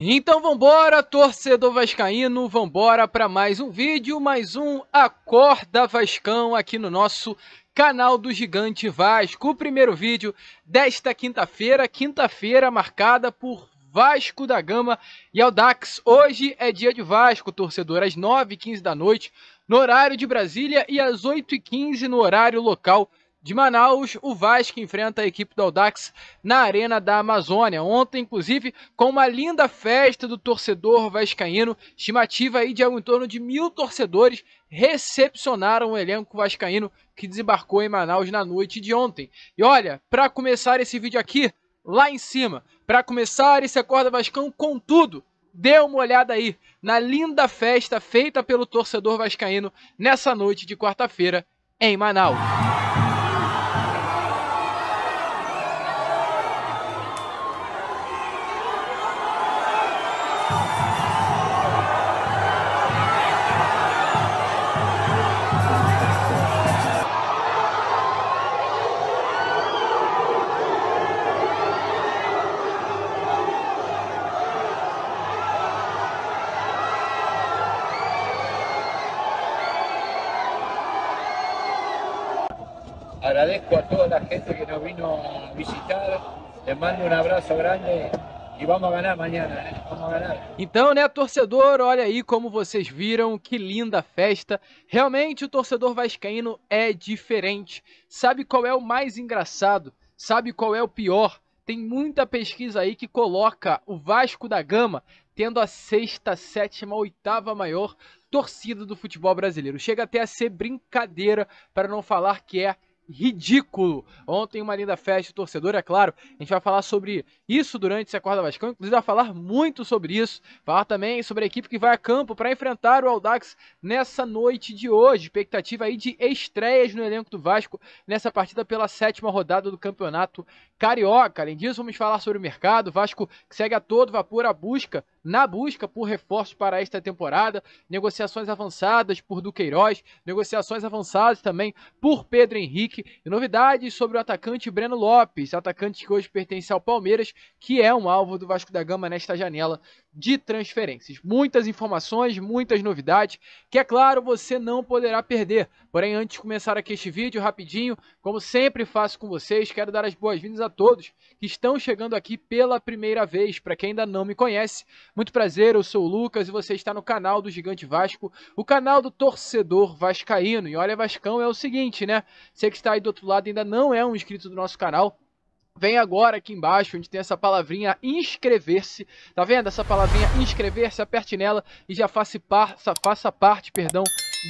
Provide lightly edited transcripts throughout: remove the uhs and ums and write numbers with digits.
Então vambora, torcedor vascaíno, vambora para mais um vídeo, mais um Acorda Vascão aqui no nosso canal do Gigante Vasco. O primeiro vídeo desta quinta-feira marcada por Vasco da Gama e Audax. Hoje é dia de Vasco, torcedor, às 9h15 da noite, no horário de Brasília, e às 8h15 no horário local de Manaus. O Vasco enfrenta a equipe do Audax na Arena da Amazônia. Ontem, inclusive, com uma linda festa do torcedor vascaíno, estimativa aí de algo em torno de 1.000 torcedores recepcionaram o elenco vascaíno que desembarcou em Manaus na noite de ontem. E olha, para começar esse vídeo aqui, lá em cima, para começar esse Acorda Vascão com tudo, dê uma olhada aí na linda festa feita pelo torcedor vascaíno nessa noite de quarta-feira em Manaus. Agradezco a toda la gente que nos vino a visitar, les mando um abraço grande e vamos ganhar amanhã, né? Vamos ganhar. Então, né, torcedor, olha aí como vocês viram, que linda festa. Realmente o torcedor vascaíno é diferente. Sabe qual é o mais engraçado? Sabe qual é o pior? Tem muita pesquisa aí que coloca o Vasco da Gama tendo a sexta, sétima, oitava maior torcida do futebol brasileiro. Chega até a ser brincadeira, para não falar que é ridículo. Ontem uma linda festa, torcedor, é claro. A gente vai falar sobre isso durante esse Acorda Vascão, inclusive vai falar muito sobre isso. Falar também sobre a equipe que vai a campo para enfrentar o Audax nessa noite de hoje. Expectativa aí de estreias no elenco do Vasco nessa partida pela 7ª rodada do Campeonato Carioca. Além disso, vamos falar sobre o mercado. O Vasco que segue a todo vapor na busca por reforços para esta temporada, negociações avançadas por Duqueiroz, negociações avançadas também por Pedro Henrique, e novidades sobre o atacante Breno Lopes, atacante que hoje pertence ao Palmeiras, que é um alvo do Vasco da Gama nesta janela de transferências. Muitas informações, muitas novidades, que é claro você não poderá perder. Porém, antes de começar aqui este vídeo, rapidinho, como sempre faço com vocês, quero dar as boas-vindas a todos que estão chegando aqui pela primeira vez. Para quem ainda não me conhece, muito prazer, eu sou o Lucas e você está no canal do Gigante Vasco, o canal do torcedor vascaíno. E olha, Vascão, é o seguinte, né? Você que está aí do outro lado e ainda não é um inscrito do nosso canal, vem agora aqui embaixo, onde tem essa palavrinha inscrever-se, tá vendo? Essa palavrinha inscrever-se, aperte nela e já faça parte,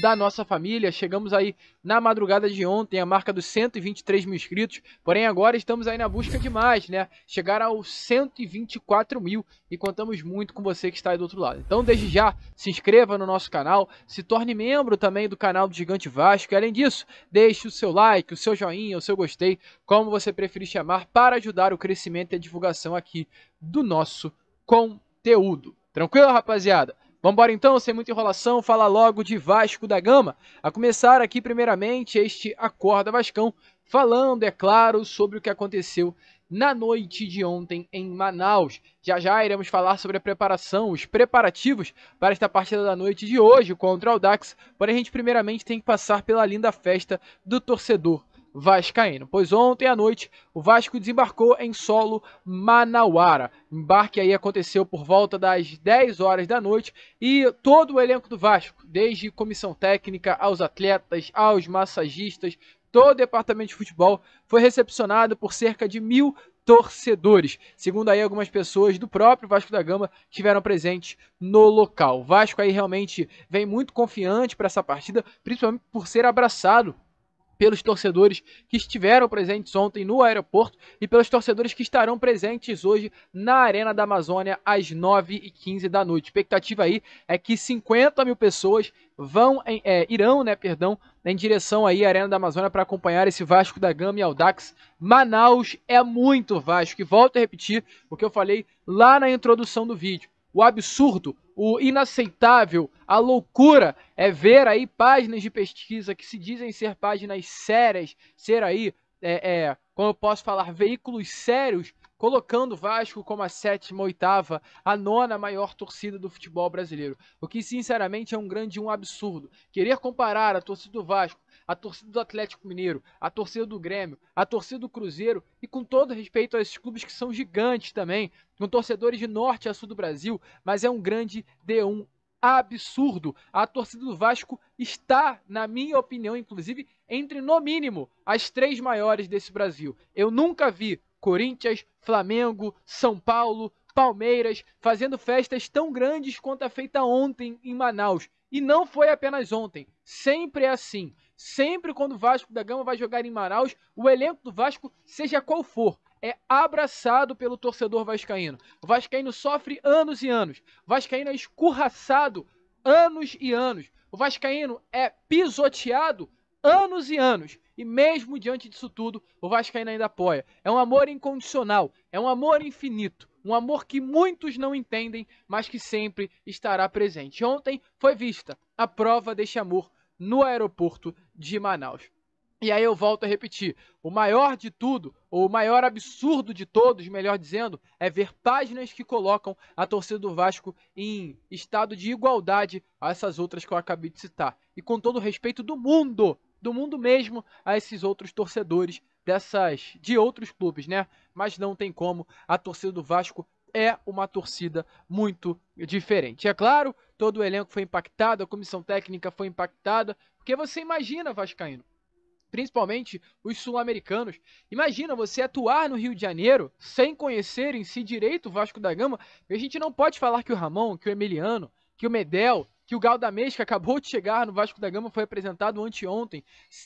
da nossa família. Chegamos aí na madrugada de ontem, a marca dos 123 mil inscritos, porém agora estamos aí na busca de mais, né? Chegar aos 124 mil e contamos muito com você que está aí do outro lado. Então, desde já, se inscreva no nosso canal, se torne membro também do canal do Gigante Vasco e, além disso, deixe o seu like, o seu joinha, o seu gostei, como você preferir chamar, para ajudar o crescimento e a divulgação aqui do nosso conteúdo. Tranquilo, rapaziada? Vamos embora então, sem muita enrolação, falar logo de Vasco da Gama. A começar aqui primeiramente este Acorda Vascão, falando, é claro, sobre o que aconteceu na noite de ontem em Manaus. Já já iremos falar sobre a preparação, os preparativos para esta partida da noite de hoje contra o Audax, porém a gente primeiramente tem que passar pela linda festa do torcedor vascaíno, pois ontem à noite o Vasco desembarcou em solo manauara. O embarque aí aconteceu por volta das 10 horas da noite e todo o elenco do Vasco, desde comissão técnica aos atletas, aos massagistas, todo o departamento de futebol foi recepcionado por cerca de 1.000 torcedores, segundo aí algumas pessoas do próprio Vasco da Gama que estiveram presentes no local. O Vasco aí realmente vem muito confiante para essa partida, principalmente por ser abraçado pelos torcedores que estiveram presentes ontem no aeroporto e pelos torcedores que estarão presentes hoje na Arena da Amazônia às 9h15 da noite. A expectativa aí é que 50 mil pessoas irão em direção aí à Arena da Amazônia para acompanhar esse Vasco da Gama e Audax. Manaus é muito Vasco, e volto a repetir o que eu falei lá na introdução do vídeo. O absurdo, o inaceitável, a loucura é ver aí páginas de pesquisa que se dizem ser páginas sérias, ser aí, como eu posso falar, veículos sérios, colocando o Vasco como a 7ª, 8ª, a 9ª maior torcida do futebol brasileiro. O que, sinceramente, é um absurdo. Querer comparar a torcida do Vasco, a torcida do Atlético Mineiro, a torcida do Grêmio, a torcida do Cruzeiro, e com todo respeito a esses clubes que são gigantes também, com torcedores de norte a sul do Brasil, mas é um grande D1 absurdo. A torcida do Vasco está, na minha opinião, inclusive, entre, no mínimo, as 3 maiores desse Brasil. Eu nunca vi Corinthians, Flamengo, São Paulo, Palmeiras fazendo festas tão grandes quanto a feita ontem em Manaus. E não foi apenas ontem, sempre é assim. Sempre quando o Vasco da Gama vai jogar em Manaus, o elenco do Vasco, seja qual for, é abraçado pelo torcedor vascaíno. O vascaíno sofre anos e anos. O vascaíno é escorraçado anos e anos. O vascaíno é pisoteado anos e anos. E mesmo diante disso tudo, o vascaíno ainda apoia. É um amor incondicional, é um amor infinito. Um amor que muitos não entendem, mas que sempre estará presente. Ontem foi vista a prova deste amor no aeroporto de Manaus. E aí eu volto a repetir, o maior de tudo, ou o maior absurdo de todos, melhor dizendo, é ver páginas que colocam a torcida do Vasco em estado de igualdade a essas outras que eu acabei de citar. E com todo o respeito do mundo mesmo, a esses outros torcedores de outros clubes, né? Mas não tem como, a torcida do Vasco é uma torcida muito diferente. É claro, todo o elenco foi impactado, a comissão técnica foi impactada, porque você imagina, vascaíno, principalmente os sul-americanos. Imagina você atuar no Rio de Janeiro sem conhecer em si direito o Vasco da Gama. E a gente não pode falar que o Ramon, que o Emiliano, que o Medel, que o Galdamés, que acabou de chegar no Vasco da Gama, foi apresentado anteontem,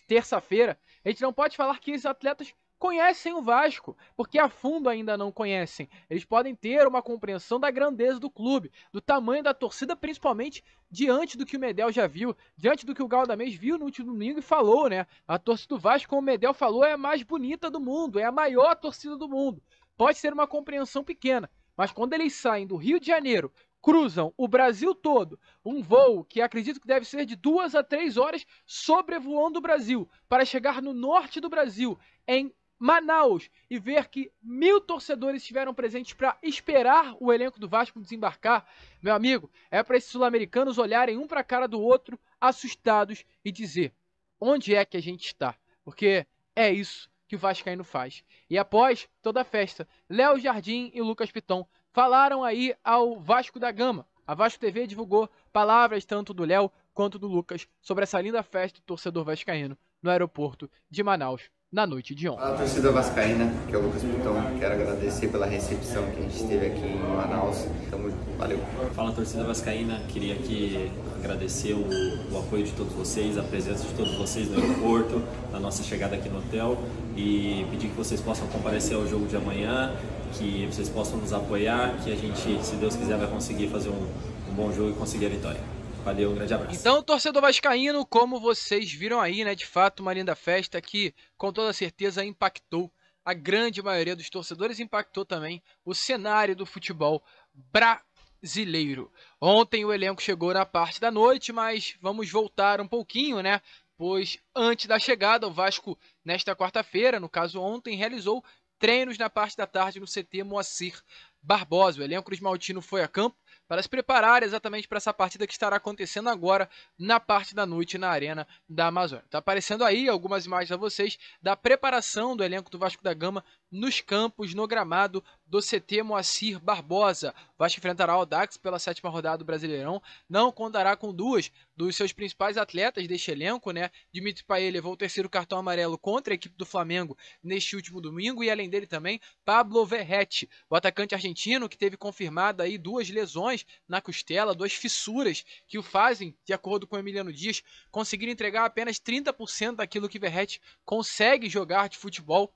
terça-feira. A gente não pode falar que esses atletas conhecem o Vasco, porque a fundo ainda não conhecem. Eles podem ter uma compreensão da grandeza do clube, do tamanho da torcida, principalmente diante do que o Medel já viu, diante do que o Galdamés viu no último domingo e falou, né? A torcida do Vasco, como o Medel falou, é a mais bonita do mundo, é a maior torcida do mundo. Pode ser uma compreensão pequena, mas quando eles saem do Rio de Janeiro, cruzam o Brasil todo, um voo que acredito que deve ser de 2 a 3 horas sobrevoando o Brasil, para chegar no norte do Brasil, em Manaus, e ver que 1.000 torcedores estiveram presentes para esperar o elenco do Vasco desembarcar, meu amigo, é para esses sul-americanos olharem um para a cara do outro, assustados, e dizer, onde é que a gente está? Porque é isso que o vascaíno faz. E após toda a festa, Léo Jardim e Lucas Piton falaram aí ao Vasco da Gama. A Vasco TV divulgou palavras tanto do Léo quanto do Lucas sobre essa linda festa do torcedor vascaíno no aeroporto de Manaus na noite de ontem. Fala, torcida vascaína, que é o Lucas Piton. Quero agradecer pela recepção que a gente teve aqui em Manaus. Então, valeu. Fala, torcida vascaína. Queria aqui agradecer o apoio de todos vocês, a presença de todos vocês no aeroporto, na nossa chegada aqui no hotel, e pedir que vocês possam comparecer ao jogo de amanhã, que vocês possam nos apoiar, que a gente, se Deus quiser, vai conseguir fazer um bom jogo e conseguir a vitória. Valeu, um grande abraço. Então, torcedor vascaíno, como vocês viram aí, né, de fato, uma linda festa que, com toda certeza, impactou a grande maioria dos torcedores, impactou também o cenário do futebol brasileiro. Ontem o elenco chegou na parte da noite, mas vamos voltar um pouquinho, né, pois antes da chegada, o Vasco, nesta quarta-feira, no caso ontem, realizou treinos na parte da tarde no CT Moacir Barbosa. O elenco cruzmaltino foi a campo para se preparar exatamente para essa partida que estará acontecendo agora na parte da noite na Arena da Amazônia. Está aparecendo aí algumas imagens a vocês da preparação do elenco do Vasco da Gama nos campos, no gramado do CT Moacir Barbosa. O Vasco enfrentará o Audax pela 7ª rodada do Brasileirão. Não contará com 2 dos seus principais atletas deste elenco, né? Dimitri Payet levou o 3º cartão amarelo contra a equipe do Flamengo neste último domingo, e além dele também Pablo Verratti, o atacante argentino que teve confirmado aí 2 lesões na costela, 2 fissuras que o fazem, de acordo com o Emiliano Dias, conseguir entregar apenas 30% daquilo que Verratti consegue jogar de futebol.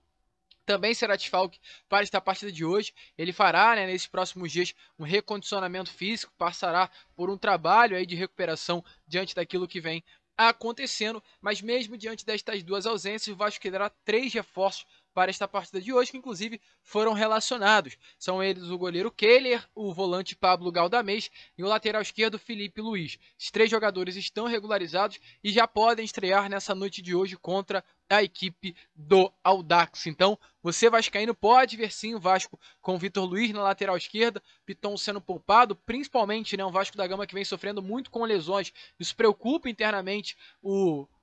Também será desfalque para esta partida de hoje. Ele fará, né, nesses próximos dias, um recondicionamento físico, passará por um trabalho aí de recuperação diante daquilo que vem acontecendo, mas mesmo diante destas 2 ausências, o Vasco terá 3 reforços para esta partida de hoje, que inclusive foram relacionados. São eles o goleiro Keller, o volante Pablo Galdamés e o lateral esquerdo Felipe Luiz. Os 3 jogadores estão regularizados e já podem estrear nessa noite de hoje contra a equipe do Audax. Então, você vascaíno pode ver sim o Vasco com o Vitor Luiz na lateral esquerda, Piton sendo poupado, principalmente, né, o Vasco da Gama que vem sofrendo muito com lesões. Isso preocupa internamente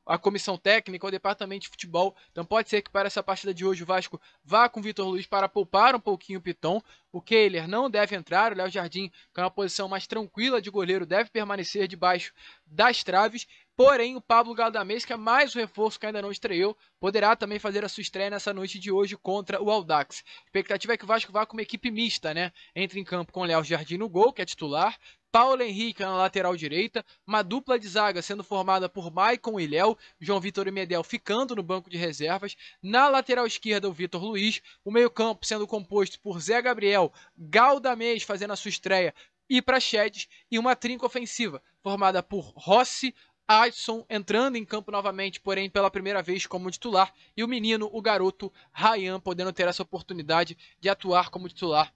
a comissão técnica, o departamento de futebol. Então pode ser que para essa partida de hoje o Vasco vá com o Vitor Luiz para poupar um pouquinho o Piton. O Keller não deve entrar, o Léo Jardim, que é uma posição mais tranquila de goleiro, deve permanecer debaixo das traves. Porém, o Pablo Galdamés, que é mais um reforço que ainda não estreou, poderá também fazer a sua estreia nessa noite de hoje contra o Audax. A expectativa é que o Vasco vá com uma equipe mista, né? Entre em campo com o Léo Jardim no gol, que é titular, Paulo Henrique na lateral direita, uma dupla de zaga sendo formada por Maicon e Léo, João Vitor e Medel ficando no banco de reservas, na lateral esquerda o Vitor Luiz, o meio-campo sendo composto por Zé Gabriel, Galdamés fazendo a sua estreia e Praxedes, e uma trinca ofensiva formada por Rossi, Adson entrando em campo novamente, porém pela primeira vez como titular, e o menino, o garoto Ryan, podendo ter essa oportunidade de atuar como titular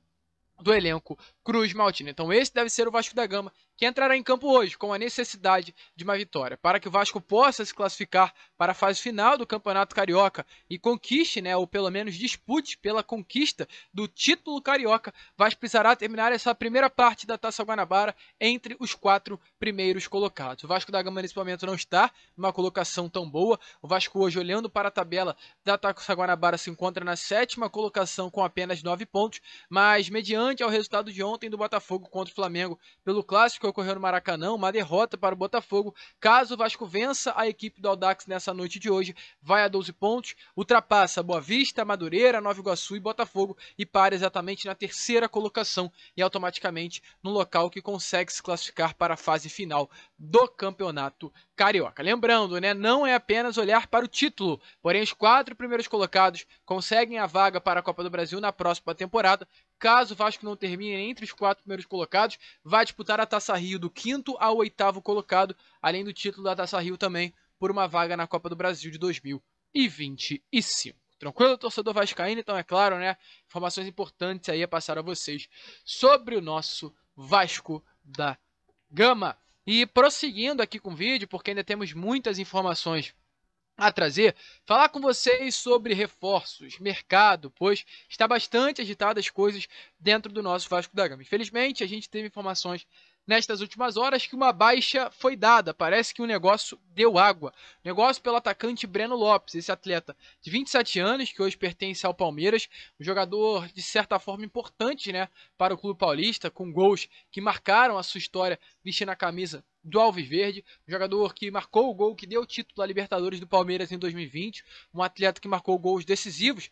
do elenco Cruz Maltina. Então esse deve ser o Vasco da Gama, que entrará em campo hoje com a necessidade de uma vitória, para que o Vasco possa se classificar para a fase final do Campeonato Carioca e conquiste, né, ou pelo menos dispute pela conquista do título carioca. Vasco precisará terminar essa primeira parte da Taça Guanabara entre os 4 primeiros colocados. O Vasco da Gama nesse momento não está numa colocação tão boa. O Vasco hoje, olhando para a tabela da Taça Guanabara, se encontra na 7ª colocação com apenas 9 pontos, mas mediante ao resultado de ontem do Botafogo contra o Flamengo pelo clássico que ocorreu no Maracanã, uma derrota para o Botafogo. Caso o Vasco vença a equipe do Audax nessa noite de hoje, vai a 12 pontos, ultrapassa Boa Vista, Madureira, Nova Iguaçu e Botafogo e para exatamente na 3ª colocação e automaticamente no local que consegue se classificar para a fase final do Campeonato Carioca. Lembrando, né, não é apenas olhar para o título, porém os 4 primeiros colocados conseguem a vaga para a Copa do Brasil na próxima temporada. Caso o Vasco não termine entre os 4 primeiros colocados, vai disputar a Taça Rio do 5º ao 8º colocado, além do título da Taça Rio também por uma vaga na Copa do Brasil de 2025. Tranquilo, torcedor vascaíno? Então é claro, né, informações importantes aí a passar a vocês sobre o nosso Vasco da Gama. E prosseguindo aqui com o vídeo, porque ainda temos muitas informações a trazer, falar com vocês sobre reforços, mercado, pois está bastante agitadas as coisas dentro do nosso Vasco da Gama. Infelizmente, a gente teve informações nestas últimas horas que uma baixa foi dada, parece que o negócio deu água. Negócio pelo atacante Breno Lopes, esse atleta de 27 anos, que hoje pertence ao Palmeiras, um jogador de certa forma importante, né, para o clube paulista, com gols que marcaram a sua história vestindo a camisa do Alviverde, um jogador que marcou o gol que deu o título da Libertadores do Palmeiras em 2020, um atleta que marcou gols decisivos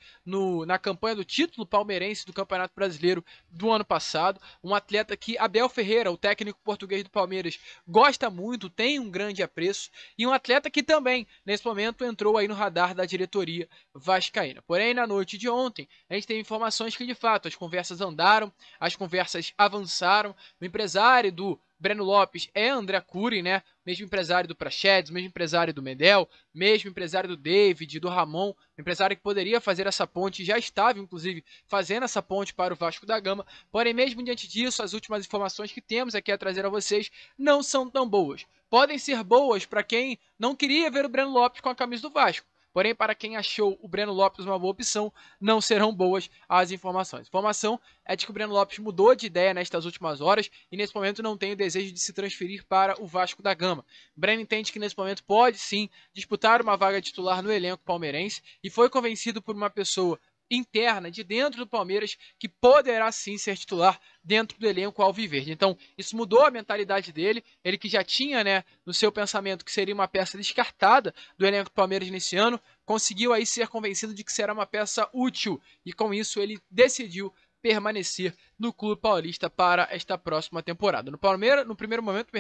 na campanha do título palmeirense do Campeonato Brasileiro do ano passado, um atleta que Abel Ferreira, o técnico português do Palmeiras, gosta muito, tem um grande apreço, e um atleta que também, nesse momento, entrou aí no radar da diretoria vascaína. Porém, na noite de ontem, a gente teve informações que, de fato, as conversas andaram, as conversas avançaram, o empresário do Breno Lopes é André Cury, né? Mesmo empresário do Praxedes, mesmo empresário do Medel, mesmo empresário do David, do Ramon, empresário que poderia fazer essa ponte, já estava, inclusive, fazendo essa ponte para o Vasco da Gama. Porém, mesmo diante disso, as últimas informações que temos aqui a trazer a vocês não são tão boas. Podem ser boas para quem não queria ver o Breno Lopes com a camisa do Vasco. Porém, para quem achou o Breno Lopes uma boa opção, não serão boas as informações. A informação é de que o Breno Lopes mudou de ideia nestas últimas horas e nesse momento não tem o desejo de se transferir para o Vasco da Gama. O Breno entende que nesse momento pode sim disputar uma vaga titular no elenco palmeirense e foi convencido por uma pessoa interna de dentro do Palmeiras que poderá sim ser titular dentro do elenco alviverde. Então isso mudou a mentalidade dele, ele que já tinha, né, no seu pensamento que seria uma peça descartada do elenco do Palmeiras nesse ano, conseguiu aí ser convencido de que será uma peça útil e com isso ele decidiu permanecer no clube paulista para esta próxima temporada. No primeiro momento,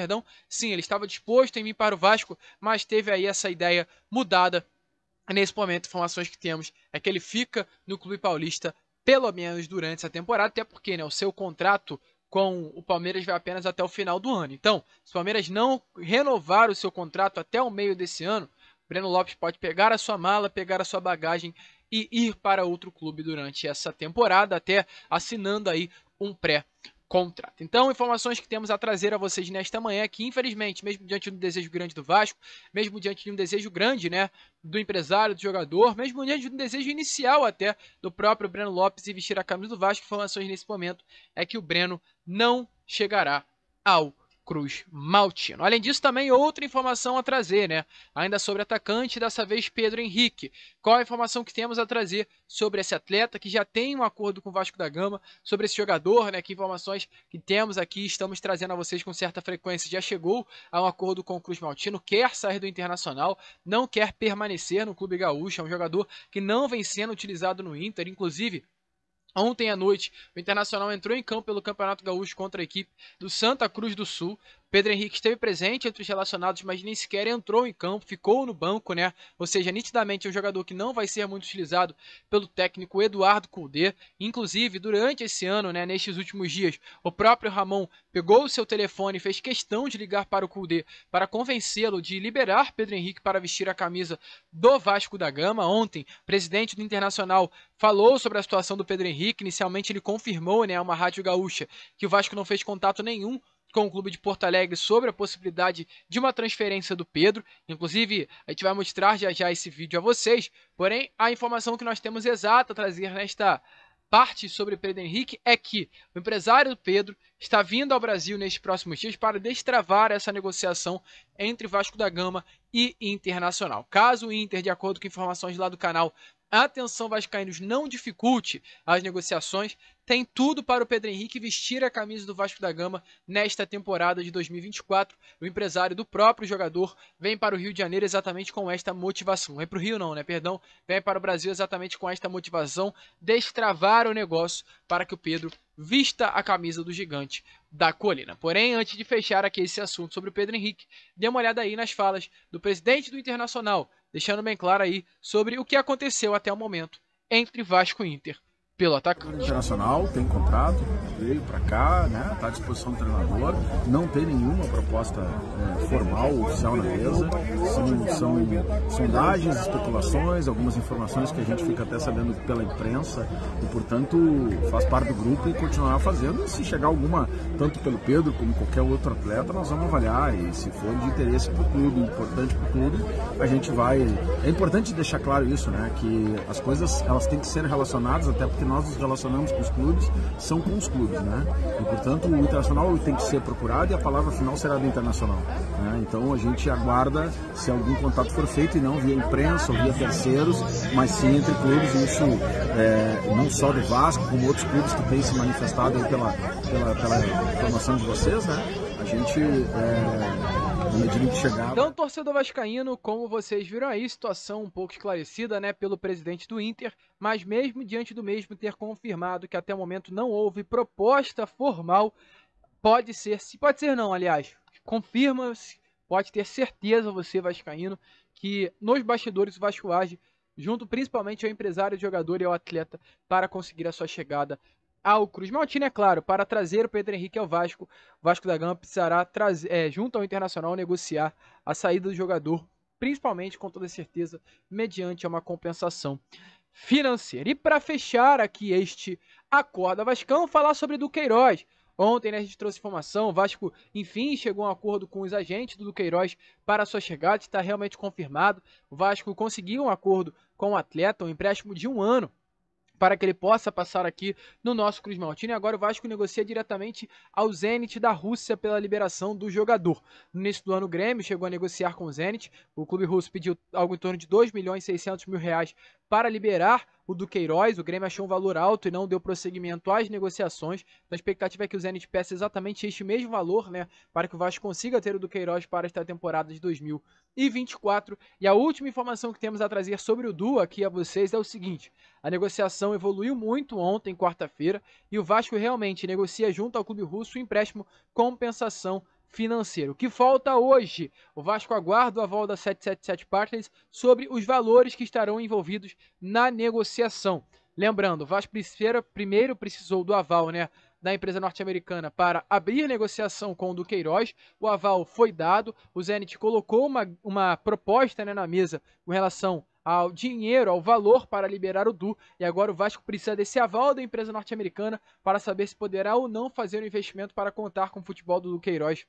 sim, ele estava disposto em vir para o Vasco, mas teve aí essa ideia mudada. Nesse momento, informações que temos é que ele fica no clube paulista pelo menos durante essa temporada, até porque, né, o seu contrato com o Palmeiras vai apenas até o final do ano. Então, se o Palmeiras não renovar o seu contrato até o meio desse ano, Breno Lopes pode pegar a sua mala, pegar a sua bagagem e ir para outro clube durante essa temporada, até assinando aí um pré-contrato. Então, informações que temos a trazer a vocês nesta manhã, que infelizmente, mesmo diante de um desejo grande do Vasco, mesmo diante de um desejo grande, né, do empresário, do jogador, mesmo diante de um desejo inicial até do próprio Breno Lopes em vestir a camisa do Vasco, informações nesse momento é que o Breno não chegará ao Cruz Maltino. Além disso, também outra informação a trazer, né? Ainda sobre atacante, dessa vez Pedro Henrique. Qual a informação que temos a trazer sobre esse atleta que já tem um acordo com o Vasco da Gama, sobre esse jogador, né? Que informações que temos aqui, estamos trazendo a vocês com certa frequência. Já chegou a um acordo com o Cruz Maltino, quer sair do Internacional, não quer permanecer no Clube Gaúcho, é um jogador que não vem sendo utilizado no Inter, inclusive. Ontem à noite, o Internacional entrou em campo pelo Campeonato Gaúcho contra a equipe do Santa Cruz do Sul. Pedro Henrique esteve presente entre os relacionados, mas nem sequer entrou em campo, ficou no banco, né? Ou seja, nitidamente é um jogador que não vai ser muito utilizado pelo técnico Eduardo Cudê. Inclusive, durante esse ano, né, nestes últimos dias, o próprio Ramon pegou o seu telefone e fez questão de ligar para o Cudê para convencê-lo de liberar Pedro Henrique para vestir a camisa do Vasco da Gama. Ontem, o presidente do Internacional falou sobre a situação do Pedro Henrique. Inicialmente ele confirmou, né, a uma rádio gaúcha, que o Vasco não fez contato nenhum com o clube de Porto Alegre sobre a possibilidade de uma transferência do Pedro. Inclusive, a gente vai mostrar já já esse vídeo a vocês. Porém, a informação que nós temos exata a trazer nesta parte sobre Pedro Henrique é que o empresário do Pedro está vindo ao Brasil nestes próximos dias para destravar essa negociação entre Vasco da Gama e Internacional. Caso o Inter, de acordo com informações lá do canal Atenção Vascaínos, não dificulte as negociações, tem tudo para o Pedro Henrique vestir a camisa do Vasco da Gama nesta temporada de 2024. O empresário do próprio jogador vem para o Rio de Janeiro exatamente com esta motivação. Vem para o Rio não, né? Perdão. Vem para o Brasil exatamente com esta motivação, destravar o negócio para que o Pedro vista a camisa do gigante da colina. Porém, antes de fechar aqui esse assunto sobre o Pedro Henrique, dê uma olhada aí nas falas do presidente do Internacional, deixando bem claro aí sobre o que aconteceu até o momento entre Vasco e Inter pelo atacante. O Internacional tem contrato, veio para cá, né? Está à disposição do treinador, não tem nenhuma proposta formal, oficial na mesa, são sondagens, especulações, algumas informações que a gente fica até sabendo pela imprensa e, portanto, faz parte do grupo e continuará fazendo. E se chegar alguma, tanto pelo Pedro como qualquer outro atleta, nós vamos avaliar e se for de interesse para o clube, importante para o clube, a gente vai... É importante deixar claro isso, né? Que as coisas elas têm que ser relacionadas, até porque nós nos relacionamos com os clubes, são com os clubes, né? E, portanto, o Internacional tem que ser procurado e a palavra final será do Internacional, né? Então, a gente aguarda se algum contato for feito e não via imprensa ou via terceiros, mas sim entre clubes, isso não só do Vasco, como outros clubes que têm se manifestado aí pela informação de vocês, né? A gente... Então, torcedor vascaíno, como vocês viram aí, situação um pouco esclarecida, né, pelo presidente do Inter, mas mesmo diante do mesmo ter confirmado que até o momento não houve proposta formal, pode ser não, aliás, confirma-se, pode ter certeza você vascaíno, que nos bastidores o Vasco age, junto principalmente ao empresário, ao jogador e ao atleta, para conseguir a sua chegada ao Cruz Maltino. É claro, para trazer o Pedro Henrique ao Vasco, o Vasco da Gama precisará junto ao Internacional negociar a saída do jogador, principalmente, com toda certeza, mediante uma compensação financeira. E para fechar aqui este Acorda Vascão, falar sobre Duqueiroz. Ontem, né, a gente trouxe informação, o Vasco, enfim, chegou a um acordo com os agentes do Duqueiroz para a sua chegada, está realmente confirmado. O Vasco conseguiu um acordo com o atleta, um empréstimo de 1 ano, para que ele possa passar aqui no nosso Cruz Maltino. E agora o Vasco negocia diretamente ao Zenit da Rússia pela liberação do jogador. No início do ano, o Grêmio chegou a negociar com o Zenit. O clube russo pediu algo em torno de R$2.600.000 para liberar o Duqueiroz. O Grêmio achou um valor alto e não deu prosseguimento às negociações. Então a expectativa é que o Zenit peça exatamente este mesmo valor, né, para que o Vasco consiga ter o Duqueiroz para esta temporada de 2024. E a última informação que temos a trazer sobre o Du aqui a vocês é o seguinte: a negociação evoluiu muito ontem, quarta-feira, e o Vasco realmente negocia junto ao clube russo o empréstimo compensação financeiro. O que falta hoje? O Vasco aguarda o aval da 777 Partners sobre os valores que estarão envolvidos na negociação. Lembrando, o Vasco primeiro precisou do aval, né, da empresa norte-americana para abrir negociação com o Duqueiroz. O aval foi dado, o Zenit colocou uma proposta, né, na mesa com relação ao dinheiro, ao valor para liberar o Du, e agora o Vasco precisa desse aval da empresa norte-americana para saber se poderá ou não fazer um investimento para contar com o futebol do Duqueiroz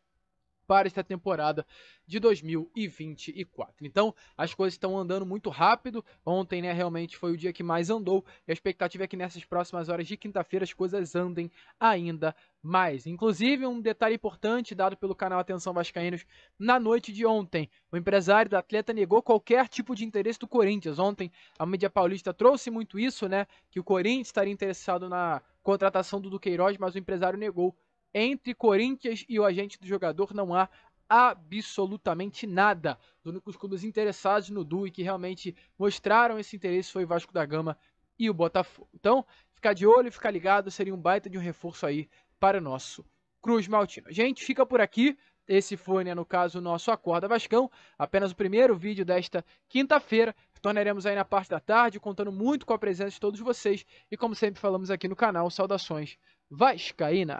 para esta temporada de 2024. Então, as coisas estão andando muito rápido. Ontem, né, realmente foi o dia que mais andou, e a expectativa é que nessas próximas horas de quinta-feira as coisas andem ainda mais. Inclusive, um detalhe importante dado pelo canal Atenção Vascaínos na noite de ontem: o empresário do atleta negou qualquer tipo de interesse do Corinthians. Ontem, a mídia paulista trouxe muito isso, né, que o Corinthians estaria interessado na contratação do Duqueiroz, mas o empresário negou. Entre Corinthians e o agente do jogador não há absolutamente nada. Os únicos clubes interessados no Du e que realmente mostraram esse interesse foi o Vasco da Gama e o Botafogo. Então, ficar de olho, ficar ligado, seria um baita de um reforço aí para o nosso Cruz Maltino. A gente fica por aqui. Esse foi, né, no caso, o nosso Acorda Vascão, apenas o primeiro vídeo desta quinta-feira. Tornaremos aí na parte da tarde, contando muito com a presença de todos vocês. E como sempre falamos aqui no canal, saudações vascaínas.